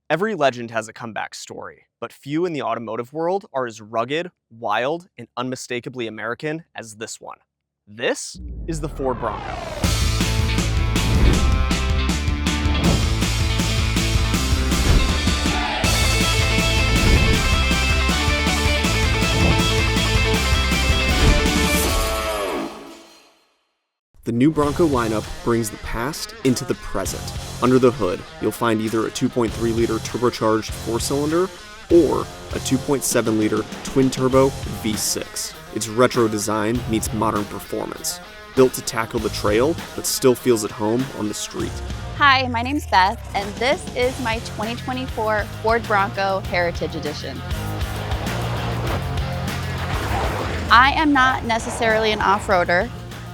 Every legend has a comeback story, but few in the automotive world are as rugged, wild, and unmistakably American as this one. This is the Ford Bronco. The new Bronco lineup brings the past into the present. Under the hood, you'll find either a 2.3-liter turbocharged four-cylinder or a 2.7-liter twin-turbo V6. Its retro design meets modern performance, built to tackle the trail but still feels at home on the street. Hi, my name's Beth, and this is my 2024 Ford Bronco Heritage Edition. I am not necessarily an off-roader.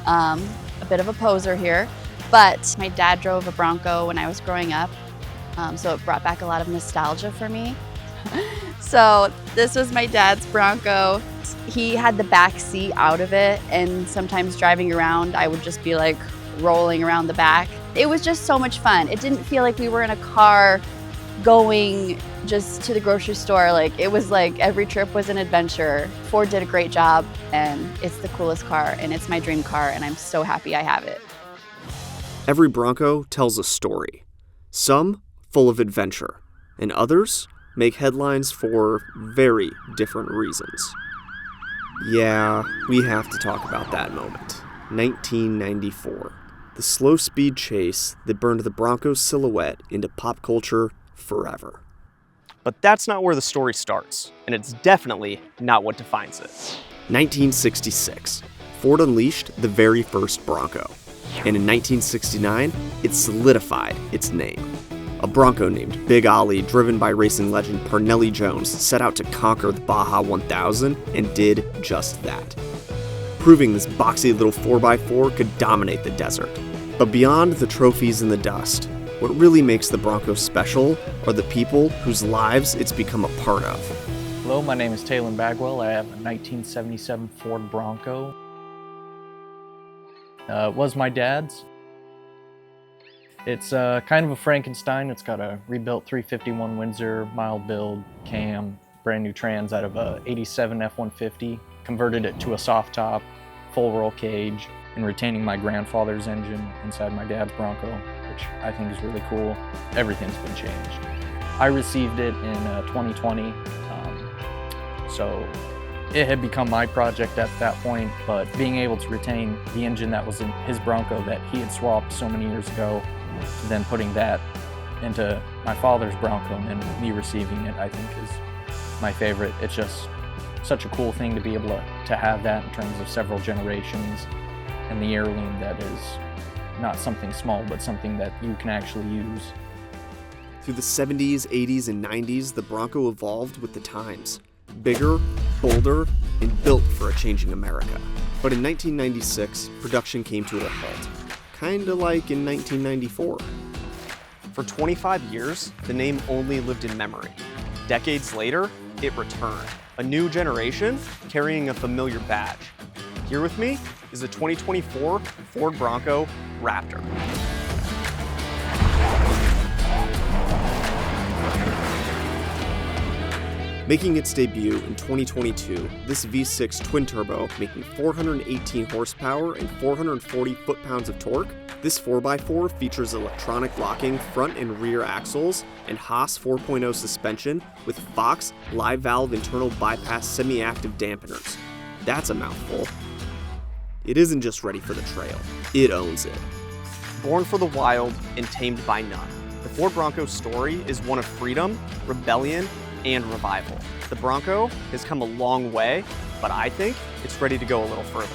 A bit of a poser here, but my dad drove a Bronco when I was growing up, so it brought back a lot of nostalgia for me. So this was my dad's Bronco. He had the back seat out of it, and sometimes driving around, I would just be like rolling around the back. It was just so much fun. It didn't feel like we were in a car going just to the grocery store. Like, it was like every trip was an adventure. Ford did a great job, and it's the coolest car, and it's my dream car, and I'm so happy I have it. Every Bronco tells a story, some full of adventure, and others make headlines for very different reasons. Yeah, we have to talk about that moment. 1994. The slow-speed chase that burned the Bronco's silhouette into pop culture forever. But that's not where the story starts, and it's definitely not what defines it. 1966, Ford unleashed the very first Bronco, and in 1969, it solidified its name. A Bronco named Big Ollie, driven by racing legend Parnelli Jones, set out to conquer the Baja 1000 and did just that, proving this boxy little 4x4 could dominate the desert. But beyond the trophies and the dust, what really makes the Bronco special are the people whose lives it's become a part of. Hello, my name is Talon Bagwell. I have a 1977 Ford Bronco. It was my dad's. It's kind of a Frankenstein. It's got a rebuilt 351 Windsor, mild build, cam, brand new trans out of a 87 F-150. Converted it to a soft top, full roll cage, and retaining my grandfather's engine inside my dad's Bronco, which I think is really cool. Everything's been changed. I received it in 2020, so it had become my project at that point, but being able to retain the engine that was in his Bronco that he had swapped so many years ago, then putting that into my father's Bronco and then me receiving it, I think is my favorite. It's just such a cool thing to be able to have that in terms of several generations, and the heirloom that is not something small, but something that you can actually use. Through the 70s, 80s, and 90s, the Bronco evolved with the times. Bigger, bolder, and built for a changing America. But in 1996, production came to a halt. Kinda like in 1994. For 25 years, the name only lived in memory. Decades later, it returned. A new generation carrying a familiar badge. Here with me is the 2024 Ford Bronco Raptor. Making its debut in 2022, this V6 twin-turbo, making 418 horsepower and 440 foot-pounds of torque, this 4x4 features electronic locking front and rear axles and Haas 4.0 suspension with Fox live valve internal bypass semi-active dampeners. That's a mouthful. It isn't just ready for the trail, it owns it. Born for the wild and tamed by none, the Ford Bronco story is one of freedom, rebellion, and revival. The Bronco has come a long way, but I think it's ready to go a little further.